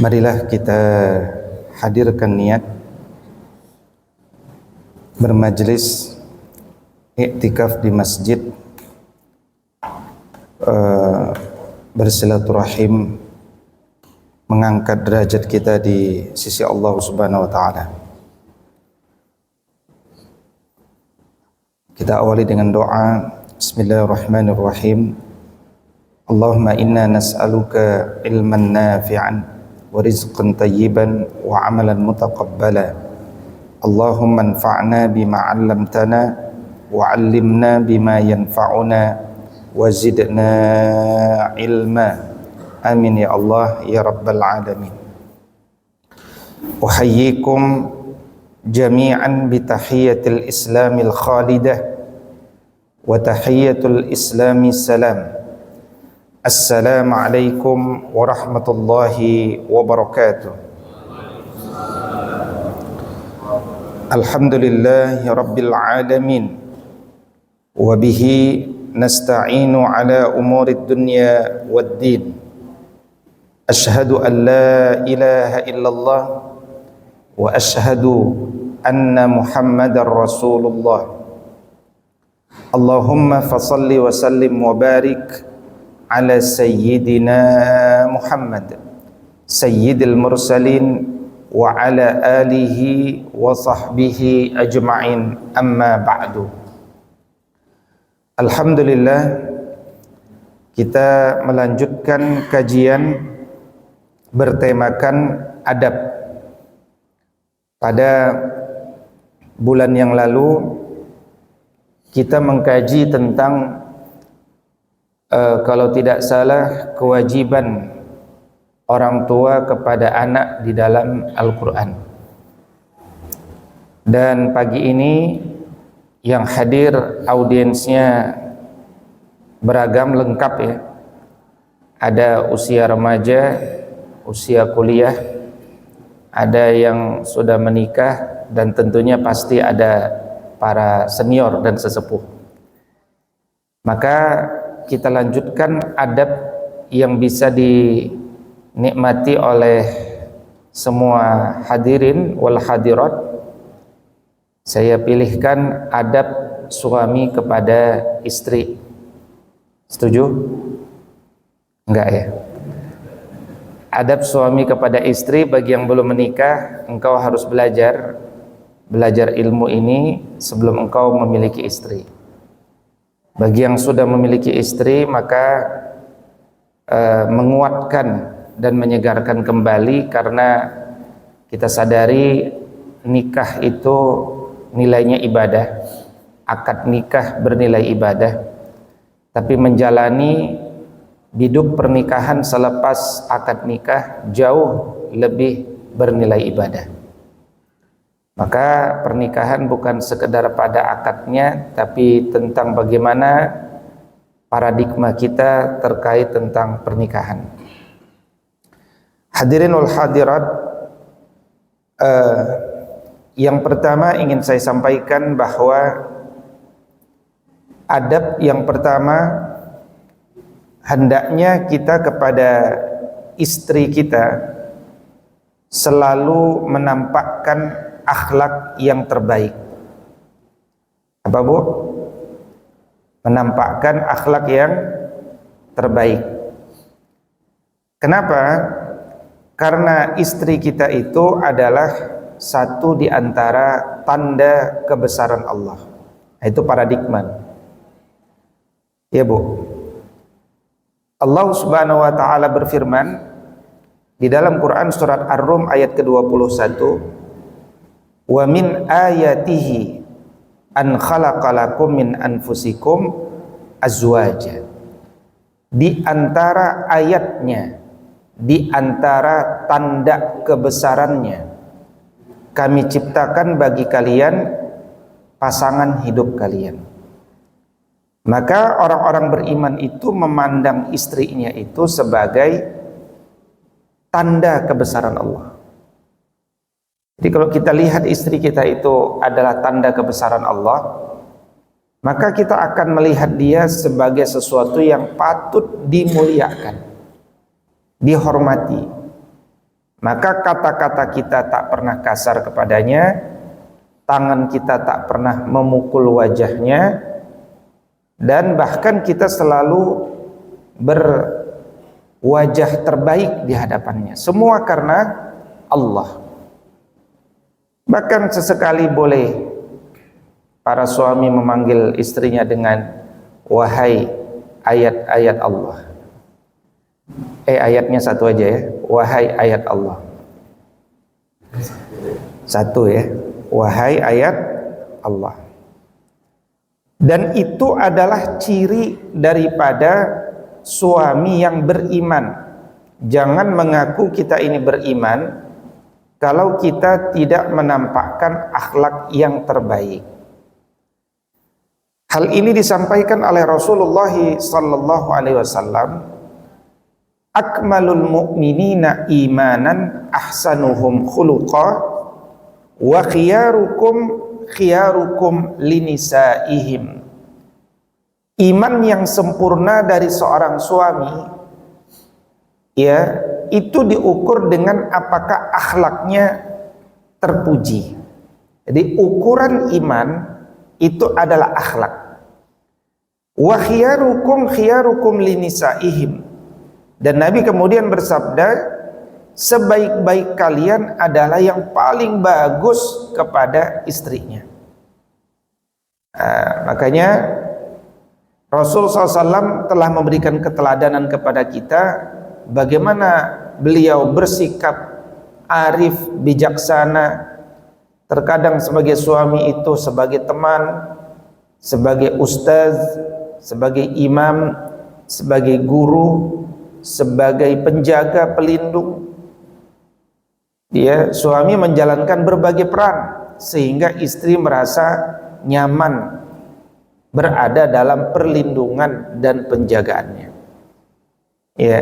Marilah kita hadirkan niat bermajlis iktikaf di masjid, bersilaturahim, mengangkat derajat kita di sisi Allah Subhanahu wa taala. Kita awali dengan doa. Bismillahirrahmanirrahim. Allahumma inna nas'aluka ilman nafi'an wa rizqan tayyiban wa amalan mutaqabbala. Allahumma anfa'na bima 'allamtana wa 'allimna bima yanfa'una wa zidna ilma. Amin ya Allah ya rabbal alamin. Uhayyikum jami'an bi tahiyyatil islamil khalidah wa tahiyyatul islami salam. Assalamualaikum warahmatullahi wabarakatuh. Alhamdulillahi rabbil alamin. Wa bihi nasta'inu ala umurid dunya wad din. Ashhadu an la ilaha illallah wa ashhadu anna Muhammadar Rasulullah. Allahumma fasalli wa sallim wa barik ala sayyidina Muhammad sayyidil mursalin wa ala alihi wa sahbihi ajma'in, amma ba'du. Alhamdulillah, kita melanjutkan kajian bertemakan adab. Pada bulan yang lalu kita mengkaji tentang kalau tidak salah kewajiban orang tua kepada anak di dalam Al-Quran. Dan pagi ini yang hadir audiensnya beragam, lengkap ya. Ada usia remaja, usia kuliah, ada yang sudah menikah, dan tentunya pasti ada para senior dan sesepuh. Maka kita lanjutkan adab yang bisa dinikmati oleh semua hadirin wal hadirat. Saya pilihkan adab suami kepada istri. Setuju? Enggak ya? Adab suami kepada istri, bagi yang belum menikah, engkau harus belajar ilmu ini sebelum engkau memiliki istri. Bagi yang sudah memiliki istri, maka menguatkan dan menyegarkan kembali, karena kita sadari nikah itu nilainya ibadah, akad nikah bernilai ibadah, tapi menjalani biduk pernikahan selepas akad nikah jauh lebih bernilai ibadah. Maka pernikahan bukan sekedar pada akadnya, tapi tentang bagaimana paradigma kita terkait tentang pernikahan. Hadirin wal hadirat, yang pertama ingin saya sampaikan bahwa adab yang pertama, hendaknya kita kepada istri kita selalu menampakkan akhlak yang terbaik. Apa Bu? Menampakkan akhlak yang terbaik. Kenapa? Karena istri kita itu adalah satu di antara tanda kebesaran Allah. Itu paradigma. Ya Bu. Allah Subhanahu wa taala berfirman di dalam Quran surat Ar-Rum ayat ke-21, wa min ayatihi an khalaqalakum min anfusikum azwaja. Di antara ayatnya, di antara tanda kebesarannya, kami ciptakan bagi kalian pasangan hidup kalian. Maka orang-orang beriman itu memandang istrinya itu sebagai tanda kebesaran Allah. Jadi kalau kita lihat istri kita itu adalah tanda kebesaran Allah, maka kita akan melihat dia sebagai sesuatu yang patut dimuliakan, dihormati. maka kata-kata kita tak pernah kasar kepadanya, tangan kita tak pernah memukul wajahnya, dan bahkan kita selalu berwajah terbaik di hadapannya. Semua karena Allah. Bahkan sesekali boleh para suami memanggil istrinya dengan wahai ayat-ayat Allah. Ayatnya satu aja ya, wahai ayat Allah. Satu ya, wahai ayat Allah. Dan itu adalah ciri daripada suami yang beriman. Jangan mengaku kita ini beriman kalau kita tidak menampakkan akhlak yang terbaik. Hal ini disampaikan oleh Rasulullah sallallahu alaihi wasallam, akmalul mu'minina imanan ahsanuhum khuluqa wa khiyarukum linisaihim. Iman yang sempurna dari seorang suami ya itu diukur dengan apakah akhlaknya terpuji. Jadi ukuran iman itu adalah akhlak. Wa khiyarukum linisaihim. Dan Nabi kemudian bersabda, sebaik-baik kalian adalah yang paling bagus kepada istrinya. Makanya Rasul SAW telah memberikan keteladanan kepada kita bagaimana beliau bersikap arif, bijaksana. Terkadang sebagai suami itu sebagai teman, sebagai ustaz, sebagai imam, sebagai guru, sebagai penjaga, pelindung. Dia suami menjalankan berbagai peran sehingga istri merasa nyaman berada dalam perlindungan dan penjagaannya. Ya.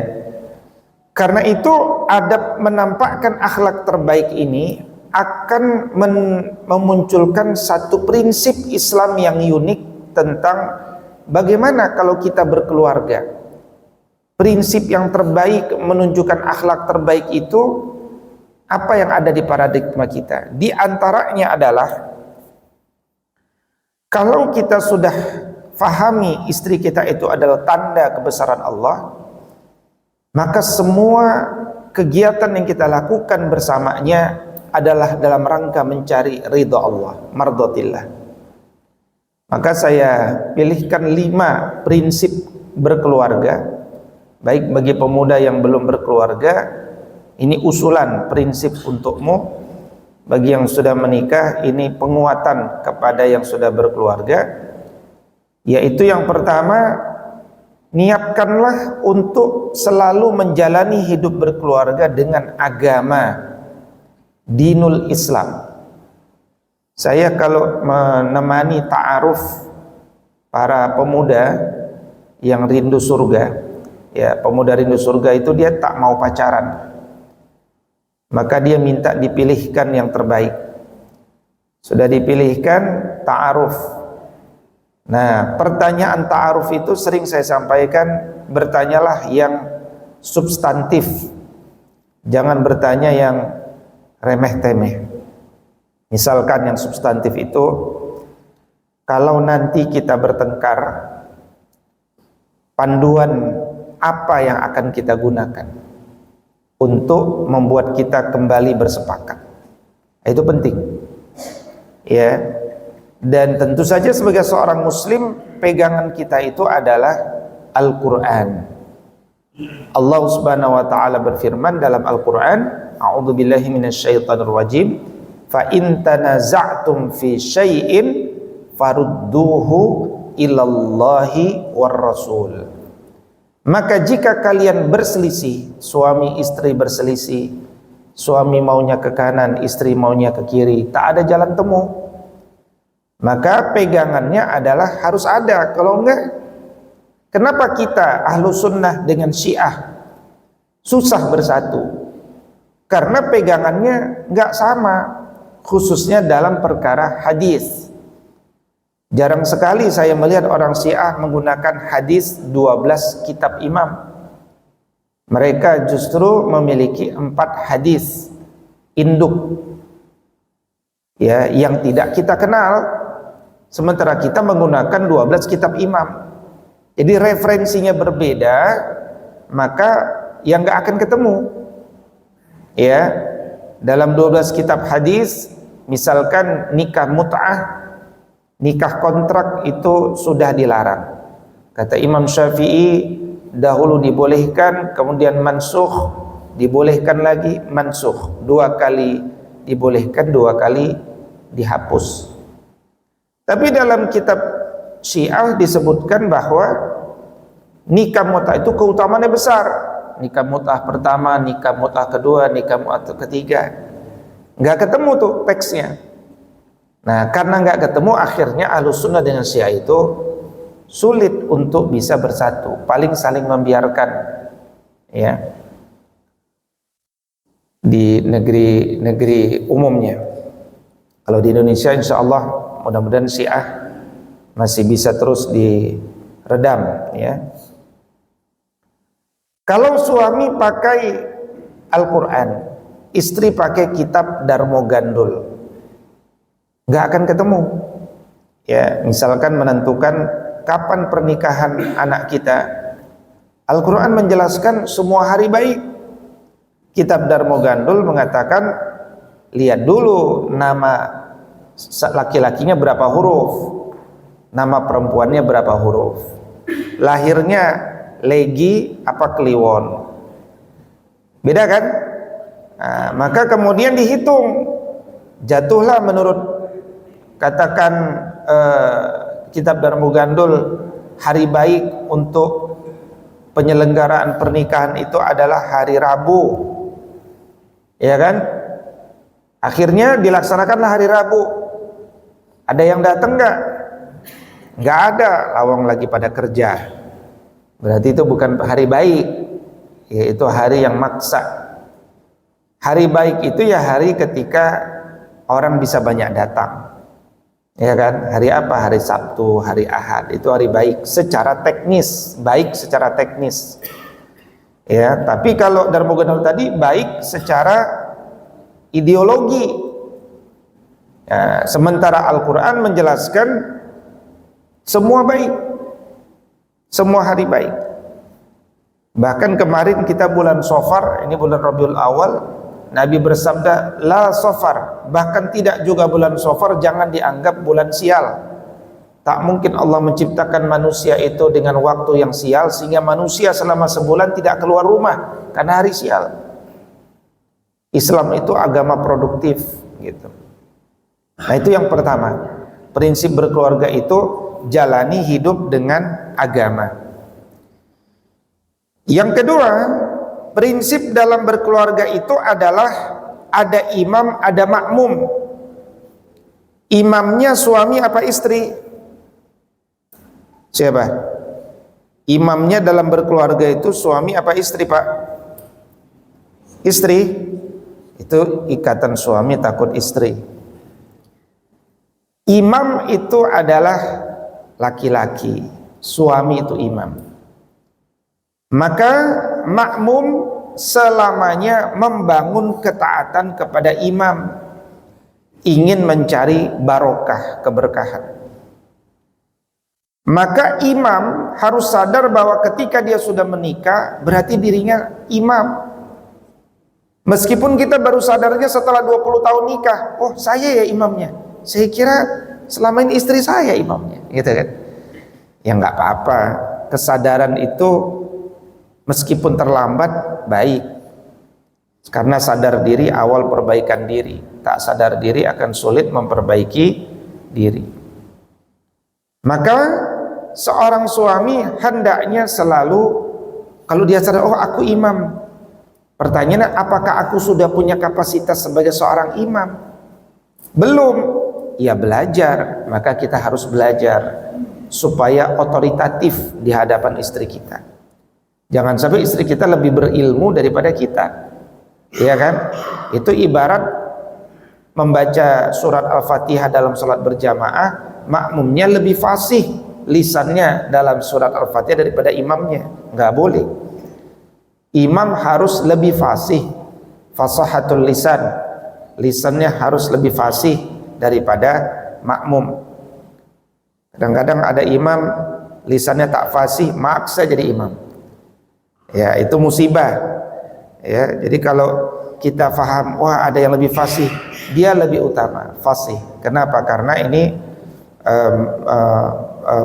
Karena itu adab menampakkan akhlak terbaik ini akan memunculkan satu prinsip Islam yang unik tentang bagaimana kalau kita berkeluarga. Prinsip yang terbaik menunjukkan akhlak terbaik itu apa yang ada di paradigma kita. Di antaranya adalah kalau kita sudah fahami istri kita itu adalah tanda kebesaran Allah, maka semua kegiatan yang kita lakukan bersamanya adalah dalam rangka mencari ridha Allah, mardotillah. Maka saya pilihkan 5 prinsip berkeluarga. Baik bagi pemuda yang belum berkeluarga, ini usulan prinsip untukmu. Bagi yang sudah menikah, ini penguatan kepada yang sudah berkeluarga. Yaitu yang pertama, niatkanlah untuk selalu menjalani hidup berkeluarga dengan agama dinul Islam. Saya kalau menemani ta'aruf para pemuda yang rindu surga, ya, pemuda rindu surga itu dia tak mau pacaran, maka dia minta dipilihkan yang terbaik. Sudah dipilihkan, ta'aruf. Nah, pertanyaan ta'aruf itu sering saya sampaikan, bertanyalah yang substantif, jangan bertanya yang remeh-temeh. Misalkan yang substantif itu, kalau nanti kita bertengkar, panduan apa yang akan kita gunakan untuk membuat kita kembali bersepakat. Itu penting. Ya. Dan tentu saja sebagai seorang muslim, pegangan kita itu adalah Al-Qur'an. Allah Subhanahu wa taala berfirman dalam Al-Qur'an, a'udzubillahi minasyaitonir rajim, fa in tanaza'tum fi syai'in farudduhu ilallahi war rasul. Maka jika kalian berselisih, suami istri berselisih, suami maunya ke kanan, istri maunya ke kiri, tak ada jalan temu, maka pegangannya adalah harus ada. Kalau enggak, kenapa kita ahlu sunnah dengan syiah susah bersatu? Karena pegangannya enggak sama, khususnya dalam perkara hadis. Jarang sekali saya melihat orang syiah menggunakan hadis 12 kitab imam. Mereka justru memiliki 4 hadis induk ya yang tidak kita kenal, sementara kita menggunakan 12 kitab imam. Jadi referensinya berbeda, maka yang nggak akan ketemu ya. Dalam 12 kitab hadis, misalkan nikah mut'ah, nikah kontrak itu sudah dilarang. Kata Imam Syafi'i, dahulu dibolehkan, kemudian mansukh, dibolehkan lagi, mansukh. 2 kali dibolehkan, 2 kali dihapus. Tapi dalam kitab Syiah disebutkan bahwa nikah mut'ah itu keutamaannya besar. Nikah mut'ah pertama, nikah mut'ah kedua, nikah mut'ah ketiga. Nggak ketemu tuh teksnya. Nah, karena nggak ketemu, akhirnya Ahlus Sunnah dengan Syiah itu sulit untuk bisa bersatu, paling saling membiarkan ya di negeri-negeri umumnya. Kalau di Indonesia insya Allah mudah-mudahan Syiah masih bisa terus diredam ya. Kalau suami pakai Al-Quran, istri pakai kitab Darmo Gandul, nggak akan ketemu ya. Misalkan menentukan kapan pernikahan anak kita, Al-Quran menjelaskan semua hari baik. Kitab Darmo Gandul mengatakan lihat dulu nama laki-lakinya berapa huruf, nama perempuannya berapa huruf, lahirnya Legi apa Kliwon, beda kan? Nah, maka kemudian dihitung, jatuhlah menurut katakan kitab Darmo Gandul, hari baik untuk penyelenggaraan pernikahan itu adalah hari Rabu, ya kan? Akhirnya dilaksanakanlah hari Rabu. Ada yang datang nggak? Nggak ada, lawang lagi pada kerja. Berarti itu bukan hari baik, yaitu hari yang maksa. Hari baik itu ya hari ketika orang bisa banyak datang, ya kan? Hari apa? Hari Sabtu, hari Ahad, itu hari baik secara teknis, baik secara teknis ya. Tapi kalau Darmo Gandul tadi baik secara ideologi ya. Sementara Al-Quran menjelaskan semua baik, semua hari baik. Bahkan kemarin kita bulan Safar, ini bulan Rabiul Awal, Nabi bersabda la safar, bahkan tidak juga bulan Safar jangan dianggap bulan sial. Tak mungkin Allah menciptakan manusia itu dengan waktu yang sial sehingga manusia selama sebulan tidak keluar rumah karena hari sial. Islam itu agama produktif gitu. Nah, itu yang pertama. Prinsip berkeluarga itu jalani hidup dengan agama. Yang kedua, prinsip dalam berkeluarga itu adalah ada imam, ada makmum. Imamnya suami apa istri? Siapa? Imamnya dalam berkeluarga itu suami apa istri, Pak? Istri. Itu ikatan suami takut istri. Imam itu adalah laki-laki, suami itu imam. Maka makmum selamanya membangun ketaatan kepada imam, ingin mencari barokah, keberkahan. Maka imam harus sadar bahwa ketika dia sudah menikah, berarti dirinya imam. Meskipun kita baru sadarnya setelah 20 tahun nikah, oh saya ya imamnya, saya kira selama ini istri saya imamnya, gitu kan? Ya nggak apa-apa, kesadaran itu meskipun terlambat baik, karena sadar diri awal perbaikan diri, tak sadar diri akan sulit memperbaiki diri. Maka seorang suami hendaknya selalu, kalau dia sadar, oh aku imam, pertanyaannya apakah aku sudah punya kapasitas sebagai seorang imam? Belum. Ya belajar, maka kita harus belajar supaya otoritatif di hadapan istri kita. Jangan sampai istri kita lebih berilmu daripada kita, ya kan? Itu ibarat membaca surat Al-Fatihah dalam salat berjamaah, makmumnya lebih fasih lisannya dalam surat Al-Fatihah daripada imamnya. Nggak boleh. Imam harus lebih fasih, fasahatul lisan, lisannya harus lebih fasih daripada makmum. Kadang-kadang ada imam lisannya tak fasih, maksa jadi imam. Ya, itu musibah. Ya, jadi kalau kita faham, wah ada yang lebih fasih, dia lebih utama fasih. Kenapa? Karena ini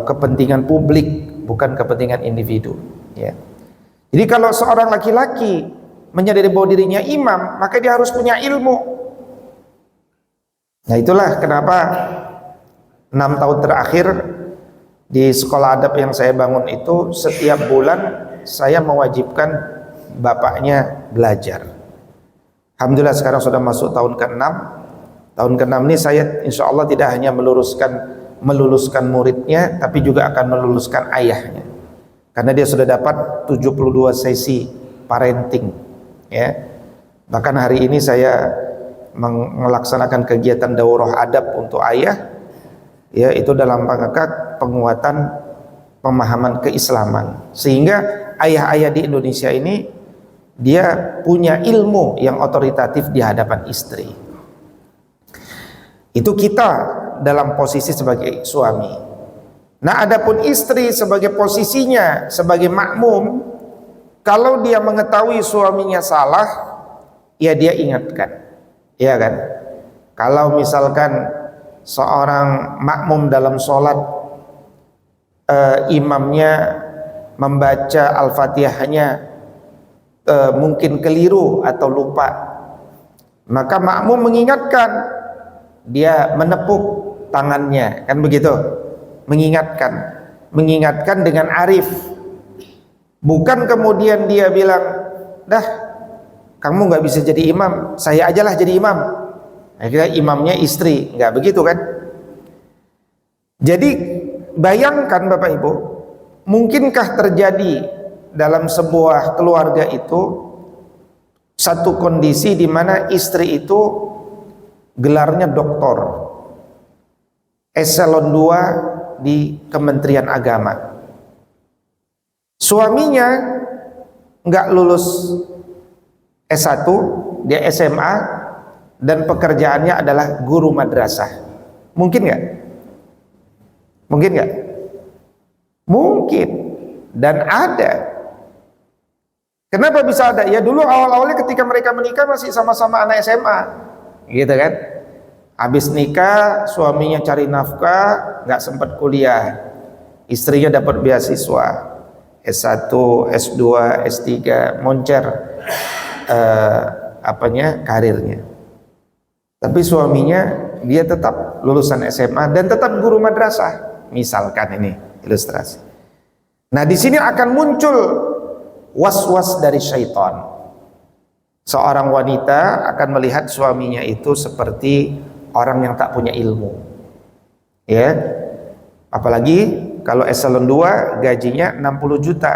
kepentingan publik, bukan kepentingan individu. Ya. Jadi kalau seorang laki-laki menyadari bahwa dirinya imam, maka dia harus punya ilmu. Nah itulah kenapa 6 tahun terakhir di sekolah adab yang saya bangun itu, setiap bulan saya mewajibkan bapaknya belajar. Alhamdulillah sekarang sudah masuk tahun ke-6. Tahun ke-6 ini saya insya Allah tidak hanya meluluskan muridnya, tapi juga akan meluluskan ayahnya. Karena dia sudah dapat 72 sesi parenting. Ya. Bahkan hari ini saya melaksanakan kegiatan daurah adab untuk ayah. Ya, itu dalam rangka penguatan pemahaman keislaman, sehingga ayah-ayah di Indonesia ini dia punya ilmu yang otoritatif di hadapan istri. Itu kita dalam posisi sebagai suami. Nah, adapun istri sebagai posisinya sebagai makmum, kalau dia mengetahui suaminya salah, ya dia ingatkan, ya kan? Kalau misalkan seorang makmum dalam sholat, imamnya membaca Al-Fatihahnya mungkin keliru atau lupa, maka makmum mengingatkan, dia menepuk tangannya, kan begitu, mengingatkan dengan arif, bukan kemudian dia bilang, dah kamu nggak bisa jadi imam, saya ajalah jadi imam. Akhirnya imamnya istri, nggak begitu kan? Jadi bayangkan Bapak Ibu, mungkinkah terjadi dalam sebuah keluarga itu satu kondisi di mana istri itu gelarnya doktor, eselon 2 di Kementerian Agama, suaminya nggak lulus S1, dia SMA, dan pekerjaannya adalah guru madrasah. Mungkin nggak? Mungkin nggak? Mungkin. Dan ada. Kenapa bisa ada? Ya dulu awal-awalnya ketika mereka menikah masih sama-sama anak SMA, gitu kan? Habis nikah, suaminya cari nafkah, nggak sempat kuliah. Istrinya dapat beasiswa S1, S2, S3, moncer karirnya. Tapi suaminya dia tetap lulusan SMA dan tetap guru madrasah, misalkan, ini ilustrasi. Nah di sini akan muncul was-was dari syaitan. Seorang wanita akan melihat suaminya itu seperti orang yang tak punya ilmu, ya. Apalagi kalau eselon 2 gajinya 60 juta,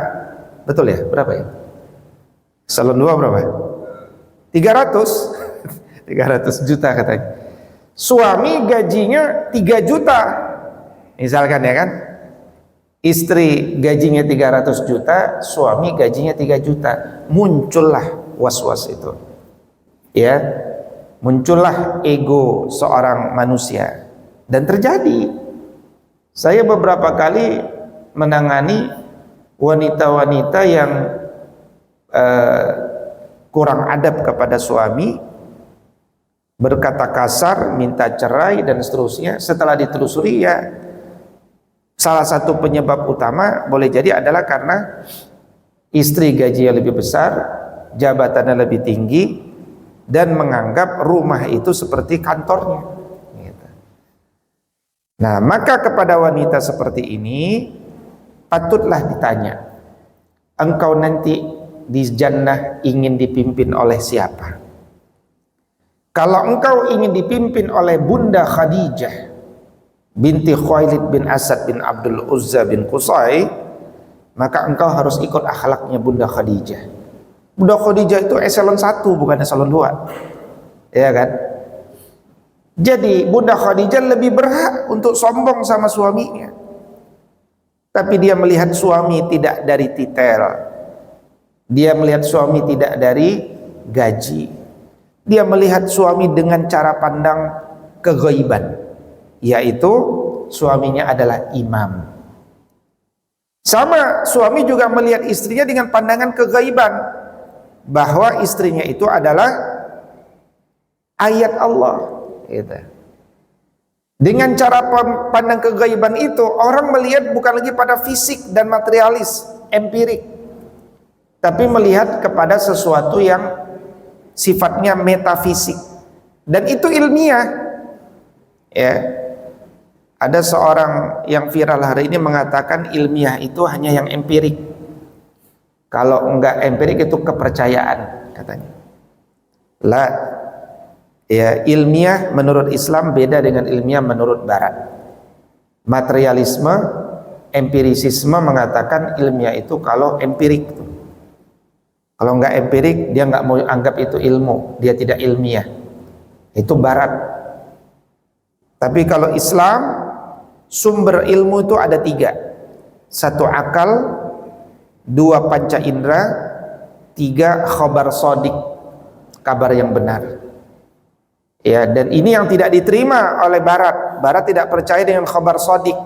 betul ya? Berapa ya? Eselon 2 berapa? 300 juta katanya. Suami gajinya 3 juta misalkan, ya kan? Istri gajinya 300 juta, suami gajinya 3 juta. Muncullah was-was itu, ya. Muncullah ego seorang manusia. Dan terjadi, saya beberapa kali menangani wanita-wanita yang kurang adab kepada suami, berkata kasar, minta cerai dan seterusnya. Setelah ditelusuri, ya salah satu penyebab utama boleh jadi adalah karena istri gajinya lebih besar, jabatannya lebih tinggi, dan menganggap rumah itu seperti kantornya, gitu. Nah maka kepada wanita seperti ini patutlah ditanya, engkau nanti di jannah ingin dipimpin oleh siapa? Kalau engkau ingin dipimpin oleh Bunda Khadijah binti Khuwailid bin Asad bin Abdul Uzza bin Qusay, maka engkau harus ikut akhlaknya Bunda Khadijah. Bunda Khadijah itu eselon 1 bukan eselon 2, ya kan? Jadi Bunda Khadijah lebih berhak untuk sombong sama suaminya, tapi dia melihat suami tidak dari titel, Dia melihat suami tidak dari gaji. Dia melihat suami dengan cara pandang keghaiban, yaitu suaminya adalah imam. Sama, suami juga melihat istrinya dengan pandangan keghaiban, bahwa istrinya itu adalah ayat Allah gitu. Dengan cara pandang keghaiban itu, orang melihat bukan lagi pada fisik dan materialis, empirik, tapi melihat kepada sesuatu yang sifatnya metafisik, dan itu ilmiah. Ya, ada seorang yang viral hari ini mengatakan ilmiah itu hanya yang empirik. Kalau enggak empirik itu kepercayaan katanya. Lah, ya, ilmiah menurut Islam beda dengan ilmiah menurut Barat. Materialisme, empirisisme mengatakan ilmiah itu kalau empirik. Kalau enggak empirik, dia enggak mau anggap itu ilmu, dia tidak ilmiah. Itu Barat. Tapi kalau Islam, sumber ilmu itu ada 3. 1 akal, 2 panca indera, 3 khabar shadiq, kabar yang benar. Ya, dan ini yang tidak diterima oleh Barat. Barat tidak percaya dengan khabar shadiq.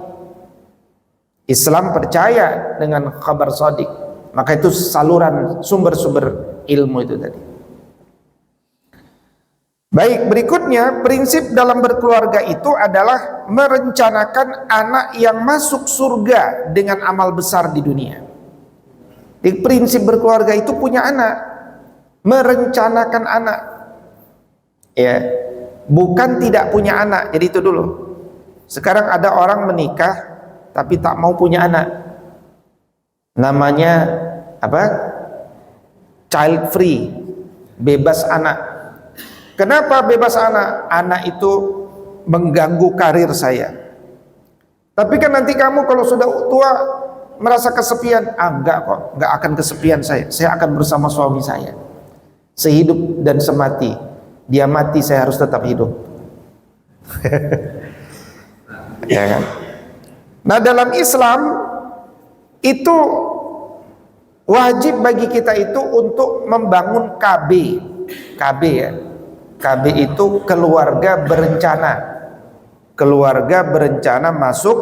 Islam percaya dengan khabar shadiq. Maka itu saluran sumber-sumber ilmu itu tadi. Baik, berikutnya prinsip dalam berkeluarga itu adalah merencanakan anak yang masuk surga dengan amal besar di dunia. Di prinsip berkeluarga itu punya anak, merencanakan anak. Ya, bukan tidak punya anak. Jadi itu dulu. Sekarang ada orang menikah tapi tak mau punya anak. Namanya apa? Child free, bebas anak. Kenapa bebas anak? Anak itu mengganggu karir saya. Tapi kan nanti kamu kalau sudah tua merasa kesepian. Enggak kok, enggak akan kesepian saya. Saya akan bersama suami saya, sehidup dan semati. Dia mati, saya harus tetap hidup. Ya kan? Nah, dalam Islam itu wajib bagi kita itu untuk membangun KB. KB ya. KB itu keluarga berencana. Keluarga berencana masuk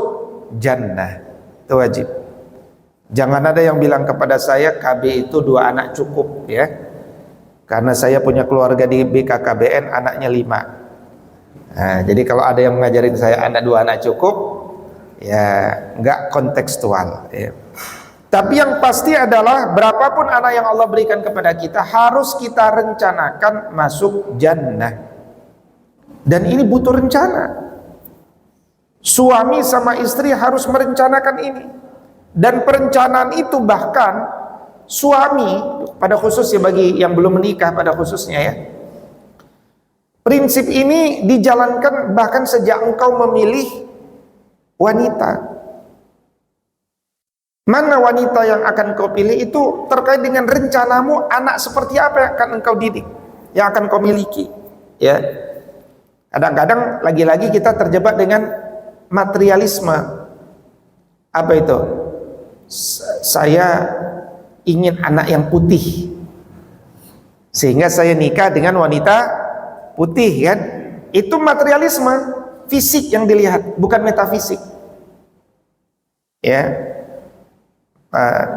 jannah. Itu wajib. Jangan ada yang bilang kepada saya KB itu 2 anak cukup ya. Karena saya punya keluarga di BKKBN anaknya 5. Nah, jadi kalau ada yang mengajarin saya anak 2 anak cukup, ya enggak kontekstual ya. Tapi yang pasti adalah berapapun anak yang Allah berikan kepada kita harus kita rencanakan masuk jannah. Dan ini butuh rencana. Suami sama istri harus merencanakan ini. Dan perencanaan itu bahkan suami pada khususnya bagi yang belum menikah pada khususnya ya. Prinsip ini dijalankan bahkan sejak engkau memilih wanita. Mana wanita yang akan kau pilih itu terkait dengan rencanamu anak seperti apa yang akan engkau didik, yang akan kau miliki. Ya, kadang-kadang lagi-lagi kita terjebak dengan materialisme. Apa itu? Saya ingin anak yang putih, sehingga saya nikah dengan wanita putih kan? Itu materialisme, fisik yang dilihat, bukan metafisik. Ya.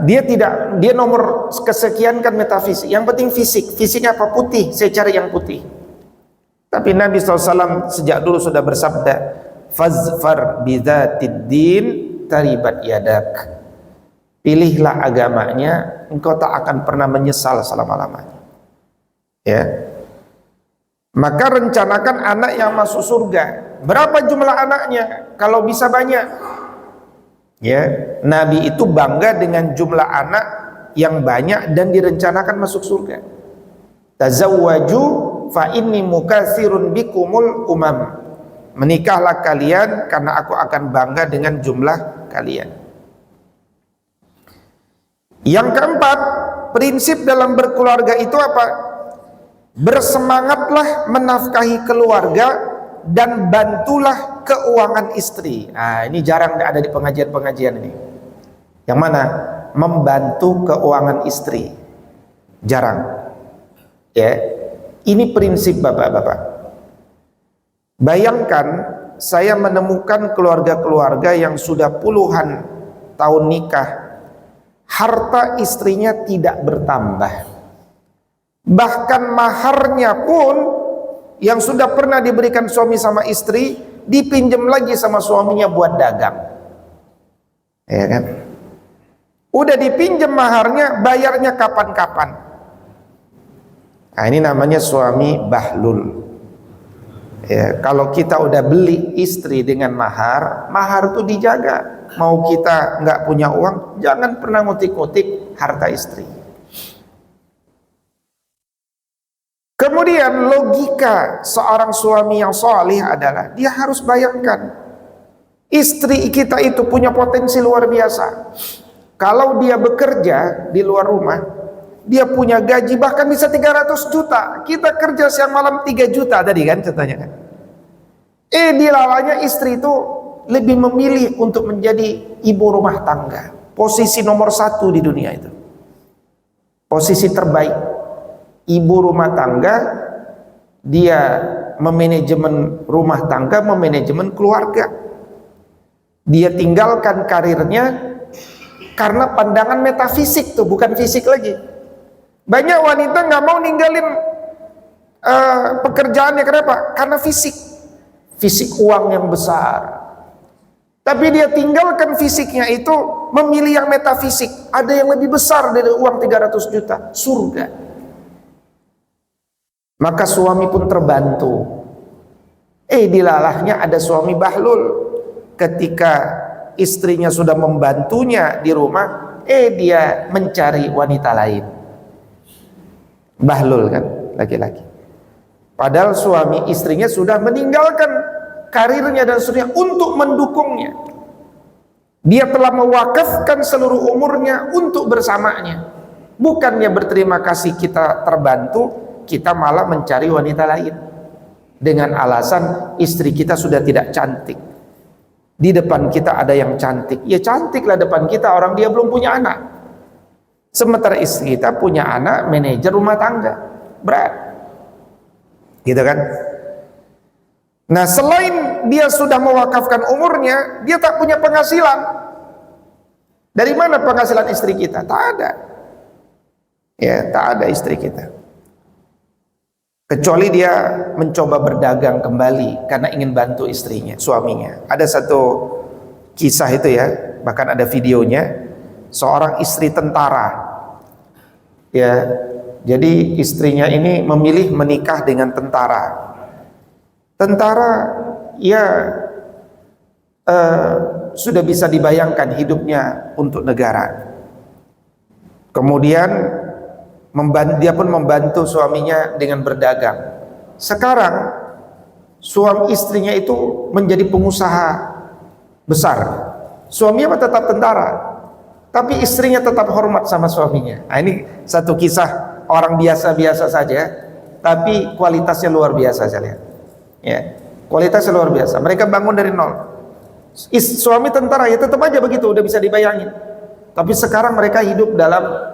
Dia nomor kesekian kan metafisik, yang penting fisik. Fisiknya apa? Putih, saya cari yang putih. Tapi Nabi SAW sejak dulu sudah bersabda, fazfar bidzatid din taribat yadak. Pilihlah agamanya, engkau tak akan pernah menyesal selama-lamanya. Ya. Maka rencanakan anak yang masuk surga. Berapa jumlah anaknya? Kalau bisa banyak. Ya, Nabi itu bangga dengan jumlah anak yang banyak dan direncanakan masuk surga. Tazawwaju fa inni mukatsirun bikumul umam. Menikahlah kalian karena aku akan bangga dengan jumlah kalian. Yang keempat, prinsip dalam berkeluarga itu apa? Bersemangatlah menafkahi keluarga dan bantulah keuangan istri. Nah, ini jarang ada di pengajian-pengajian ini. Yang mana? Membantu keuangan istri. Jarang. Ya, ini prinsip bapak-bapak. Bayangkan saya menemukan keluarga-keluarga yang sudah puluhan tahun nikah, harta istrinya tidak bertambah. Bahkan maharnya pun yang sudah pernah diberikan suami sama istri dipinjam lagi sama suaminya buat dagang. Ya kan? Udah dipinjam maharnya, bayarnya kapan-kapan. Nah, ini namanya suami bahlul. Ya, kalau kita udah beli istri dengan mahar, mahar itu dijaga. Mau kita nggak punya uang, jangan pernah ngutik-ngutik harta istri. Kemudian logika seorang suami yang salih adalah dia harus bayangkan istri kita itu punya potensi luar biasa. Kalau dia bekerja di luar rumah, dia punya gaji bahkan bisa 300 juta. Kita kerja siang malam 3 juta tadi kan contohnya kan. Dilalanya istri itu lebih memilih untuk menjadi ibu rumah tangga. Posisi nomor 1 di dunia itu. Posisi terbaik. Ibu rumah tangga, dia memanajemen rumah tangga, memanajemen keluarga. Dia tinggalkan karirnya karena pandangan metafisik tuh, bukan fisik lagi. Banyak wanita nggak mau ninggalin pekerjaannya, kenapa? Karena fisik uang yang besar. Tapi dia tinggalkan fisiknya itu, memilih yang metafisik. Ada yang lebih besar dari uang 300 juta, surga. Maka suami pun terbantu. Dilalahnya ada suami bahlul. Ketika istrinya sudah membantunya di rumah, dia mencari wanita lain. Bahlul kan, laki-laki. Padahal suami istrinya sudah meninggalkan karirnya dan seterusnya untuk mendukungnya. Dia telah mewakafkan seluruh umurnya untuk bersamanya. Bukannya berterima kasih kita terbantu, kita malah mencari wanita lain dengan alasan istri kita sudah tidak cantik. Di depan kita ada yang cantik. Ya cantiklah depan kita, orang dia belum punya anak. Sementara istri kita punya anak, manajer rumah tangga. Berat. Gitu kan? Nah, selain dia sudah mewakafkan umurnya, dia tak punya penghasilan. Dari mana penghasilan istri kita? Tak ada. Ya, tak ada istri kita. Kecuali dia mencoba berdagang kembali karena ingin bantu istrinya, suaminya. Ada satu kisah itu ya, bahkan ada videonya. Seorang istri tentara, ya, jadi istrinya ini memilih menikah dengan tentara. Tentara, ya, sudah bisa dibayangkan hidupnya untuk negara. Kemudian dia pun membantu suaminya dengan berdagang. Sekarang suami istrinya itu menjadi pengusaha besar. Suaminya tetap tentara, tapi istrinya tetap hormat sama suaminya. Nah, ini satu kisah orang biasa-biasa saja, tapi kualitasnya luar biasa saya lihat. Ya, kualitasnya luar biasa. Mereka bangun dari nol. Suami tentara ya tetap aja begitu, udah bisa dibayangin. Tapi sekarang mereka hidup dalam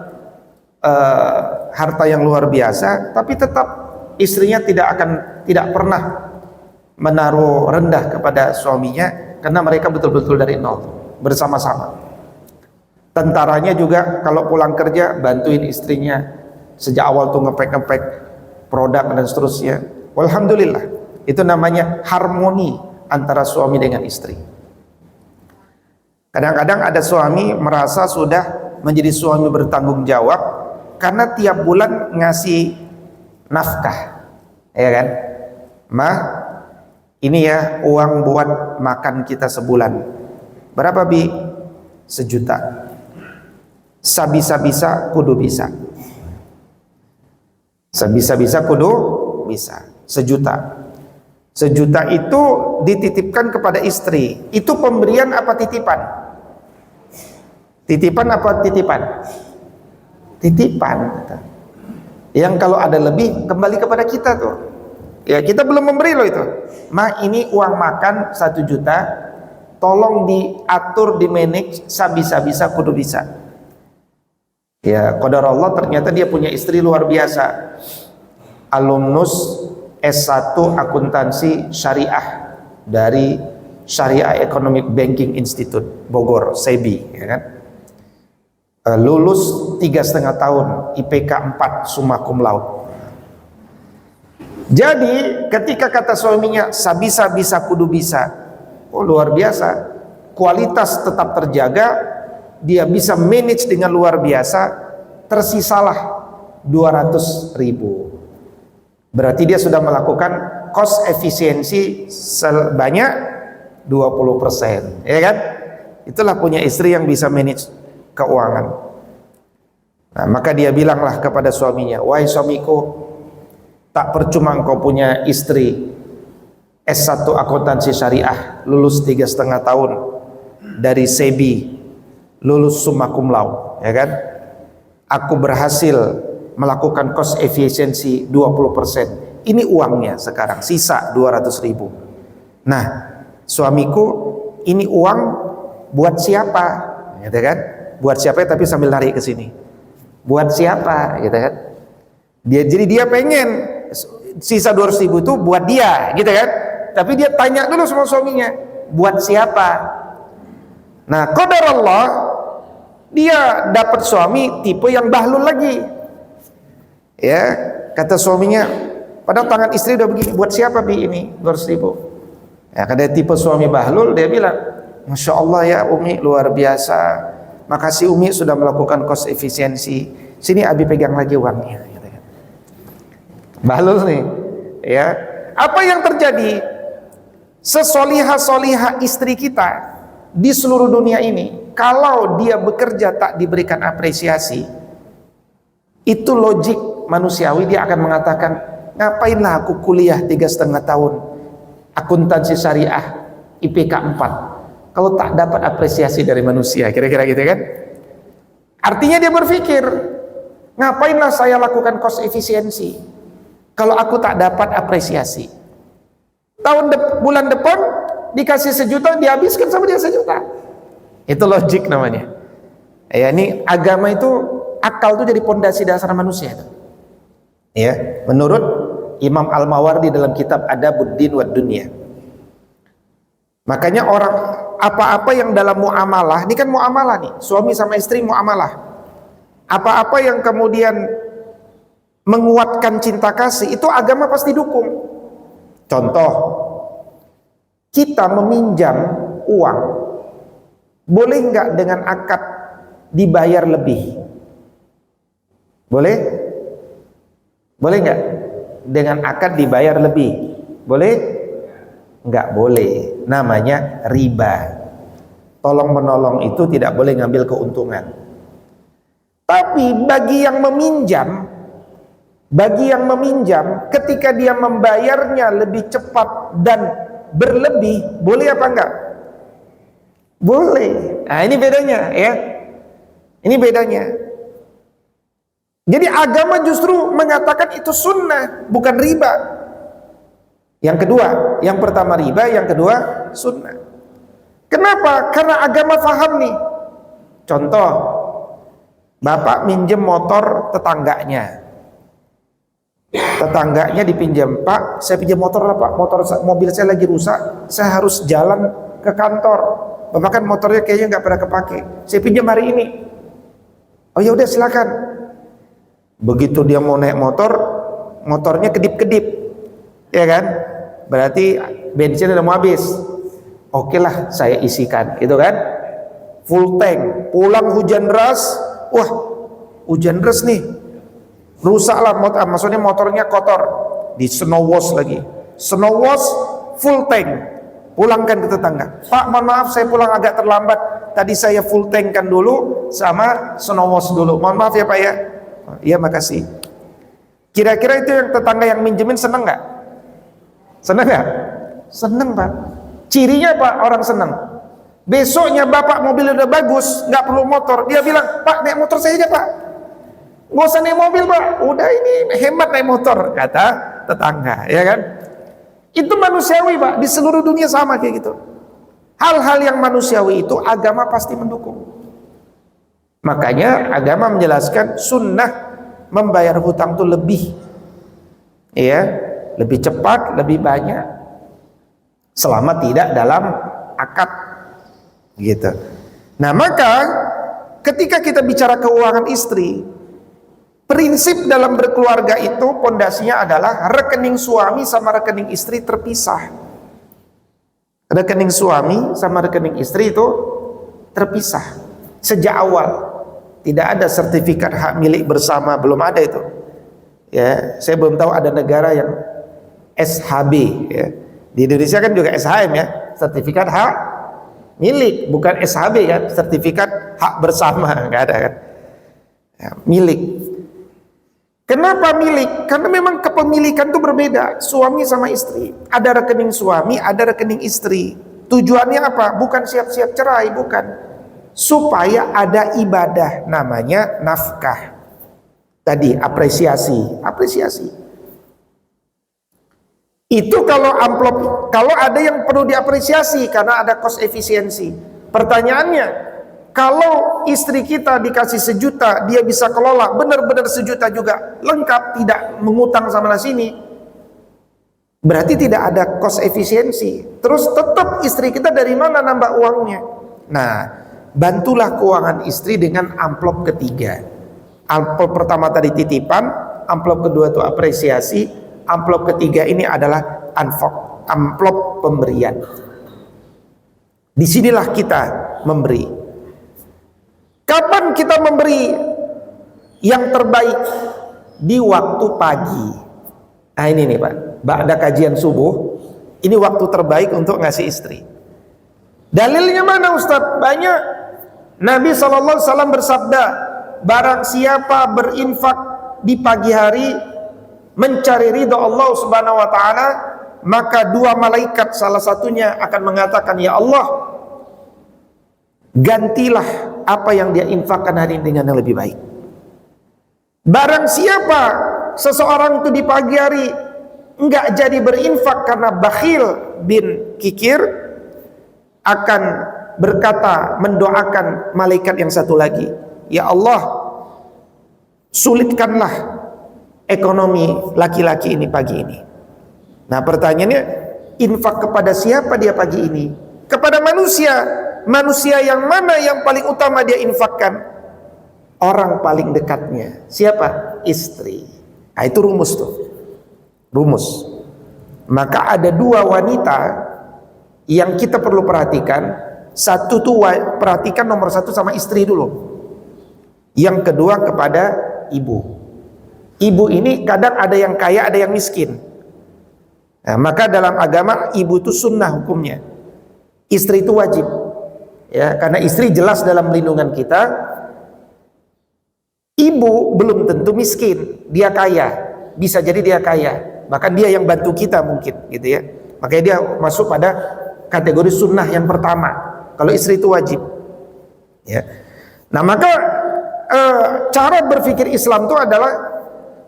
harta yang luar biasa, tapi tetap istrinya tidak pernah menaruh rendah kepada suaminya, karena mereka betul-betul dari nol bersama-sama. Tentaranya juga kalau pulang kerja bantuin istrinya sejak awal tuh ngepek produk dan seterusnya. Alhamdulillah, itu namanya harmoni antara suami dengan istri. Kadang-kadang ada suami merasa sudah menjadi suami bertanggung jawab karena tiap bulan ngasih nafkah, ya kan? Mah, ini ya uang buat makan kita sebulan. Berapa bi? 1 juta. Sabisa-bisa kudu bisa. Sabisa-bisa kudu bisa. 1 juta. 1 juta itu dititipkan kepada istri. Itu pemberian apa titipan? Titipan apa titipan? Titipan. Yang kalau ada lebih kembali kepada kita tuh. Ya, kita belum memberi loh itu. Ma, ini uang makan 1 juta. Tolong diatur, di manage, sabisa-bisa kudu bisa. Ya, qadarullah ternyata dia punya istri luar biasa. Alumnus S1 akuntansi syariah dari Syariah Economic Banking Institute Bogor, SEBI, ya kan? Lulus 3,5 tahun, IPK 4, summa cum laude. Jadi ketika kata suaminya sabisa bisa kudu bisa, oh luar biasa, kualitas tetap terjaga, dia bisa manage dengan luar biasa, tersisalah 200.000. Berarti dia sudah melakukan cost efisiensi sebanyak 20%, ya kan? Itulah punya istri yang bisa manage keuangan. Nah, maka dia bilanglah kepada suaminya, wahai suamiku, tak percuma engkau punya istri S1 akuntansi syariah, lulus 3,5 tahun dari SEBI, lulus summa cum laude, ya kan? Aku berhasil melakukan cost efisiensi 20%. Ini uangnya sekarang, sisa 200.000. Nah, suamiku, ini uang buat siapa? Gitu kan? Buat siapa, tapi sambil lari ke sini. Buat siapa? Gitu kan? Jadi dia pengen sisa 200.000 itu buat dia, gitu kan? Tapi dia tanya dulu sama suaminya, buat siapa? Nah, qadarullah dia dapat suami tipe yang bahlul lagi. Ya, kata suaminya, padahal tangan istri udah begini, buat siapa bi ini 200.000? Ya, kada tipe suami bahlul, dia bilang, Masya Allah ya Umi, luar biasa, makasih Umi sudah melakukan cost efisiensi, sini Abi pegang lagi uangnya. Bahlul nih, ya. Apa yang terjadi? Sesolihah-solihah istri kita di seluruh dunia ini, kalau dia bekerja tak diberikan apresiasi, itu logik manusiawi, dia akan mengatakan, ngapainlah aku kuliah 3,5 tahun akuntansi syariah IPK 4 kalau tak dapat apresiasi dari manusia, kira-kira gitu kan? Artinya dia berpikir, ngapainlah saya lakukan cost efisiensi kalau aku tak dapat apresiasi. Bulan depan dikasih 1 juta, dihabiskan sama dia 1 juta. Itu logik namanya. Ya, ini agama itu, akal itu jadi pondasi dasar manusia itu. Ya, menurut Imam Al-Mawardi dalam kitab Adabuddin wad Dunya. Makanya orang apa-apa yang dalam muamalah, ini kan muamalah nih, suami sama istri muamalah. Apa-apa yang kemudian menguatkan cinta kasih, itu agama pasti dukung. Contoh, kita meminjam uang, boleh nggak dengan akad dibayar lebih? Boleh? Boleh nggak dengan akad dibayar lebih? Boleh? Nggak boleh. Namanya riba. Tolong menolong itu tidak boleh ngambil keuntungan. Tapi bagi yang meminjam, ketika dia membayarnya lebih cepat dan berlebih, boleh apa enggak? Boleh. Nah, ini bedanya, ya. Ini bedanya. Jadi agama justru mengatakan itu sunnah, bukan riba. Yang kedua, yang pertama riba, yang kedua sunnah. Kenapa? Karena agama faham nih. Contoh, bapak minjem motor tetangganya. Tetangganya dipinjam, Pak, saya pinjam motor lah Pak, mobil saya lagi rusak, saya harus jalan ke kantor. Bapak kan motornya kayaknya nggak pernah kepake, saya pinjam hari ini. Oh ya udah silakan. Begitu dia mau naik motor, motornya kedip-kedip, ya kan? Berarti bensin udah mau habis. Oke lah, saya isikan, gitu kan? Full tank. Pulang hujan deras, wah, hujan deras nih, rusaklah motor, maksudnya motornya kotor, di snow wash lagi. Snow wash full tank, pulangkan ke tetangga. Pak, mohon maaf saya pulang agak terlambat. Tadi saya full tankkan dulu sama snow wash dulu. Mohon maaf ya Pak ya. Iya makasih. Kira-kira itu yang tetangga yang minjemin seneng nggak? Seneng nggak? Seneng Pak. Cirinya Pak orang seneng. Besoknya bapak mobil udah bagus, nggak perlu motor. Dia bilang, Pak naik motor saya aja Pak. Nggak usah naik mobil Pak. Udah ini hemat naik motor, kata tetangga, ya kan? Itu manusiawi Pak. Di seluruh dunia sama kayak gitu. Hal-hal yang manusiawi itu agama pasti mendukung. Makanya agama menjelaskan sunnah membayar hutang itu lebih, ya, lebih cepat, lebih banyak, selama tidak dalam akad, gitu. Nah, maka ketika kita bicara keuangan istri, prinsip dalam berkeluarga itu pondasinya adalah rekening suami sama rekening istri terpisah. Rekening suami sama rekening istri itu terpisah sejak awal. Tidak ada sertifikat hak milik bersama, belum ada itu. Ya, saya belum tahu ada negara yang SHB, ya. Di Indonesia kan juga SHM, ya, sertifikat hak milik, bukan SHB, kan, sertifikat hak bersama, nggak ada, kan, ya, milik. Kenapa milik? Karena memang kepemilikan itu berbeda, suami sama istri. Ada rekening suami, ada rekening istri. Tujuannya apa? Bukan siap-siap cerai, bukan. Supaya ada ibadah, namanya nafkah. Tadi apresiasi. Itu kalau amplop, kalau ada yang perlu diapresiasi karena ada cost efisiensi. Pertanyaannya, kalau istri kita dikasih 1 juta, dia bisa kelola benar-benar 1 juta juga lengkap, tidak mengutang sana sini, berarti tidak ada cost efisiensi. Terus tetap istri kita dari mana nambah uangnya? Nah, bantulah keuangan istri dengan amplop ketiga. Amplop pertama tadi titipan, amplop kedua itu apresiasi, amplop ketiga ini adalah amplop pemberian. Disinilah kita memberi. Kapan kita memberi yang terbaik? Di waktu pagi. Nah, ini nih Pak, ba'da kajian subuh, ini waktu terbaik untuk ngasih istri. Dalilnya mana Ustaz? Banyak. Nabi SAW bersabda, barang siapa berinfak di pagi hari mencari ridha Allah Subhanahu wa taala, maka 2 malaikat salah satunya akan mengatakan, ya Allah, gantilah apa yang dia infakkan hari ini dengan yang lebih baik. Barang siapa seseorang itu di pagi hari enggak jadi berinfak karena bakhil bin kikir, akan berkata, mendoakan malaikat yang satu lagi, ya Allah, sulitkanlah ekonomi laki-laki ini pagi ini. Nah, pertanyaannya, infak kepada siapa dia pagi ini? Kepada manusia. Manusia yang mana yang paling utama dia infakkan? Orang paling dekatnya. Siapa? Istri. Nah, itu rumus tuh. Rumus. Maka ada 2 wanita yang kita perlu perhatikan. Satu tuh perhatikan nomor 1 sama istri dulu. Yang kedua kepada ibu. Ibu ini kadang ada yang kaya, ada yang miskin. Nah, maka dalam agama ibu itu sunnah hukumnya. Istri itu wajib. Ya, karena istri jelas dalam lindungan kita. Ibu belum tentu miskin, dia kaya, bisa jadi dia kaya, bahkan dia yang bantu kita mungkin, gitu ya. Makanya dia masuk pada kategori sunnah yang pertama. Kalau istri itu wajib, ya. Nah, maka cara berpikir Islam itu adalah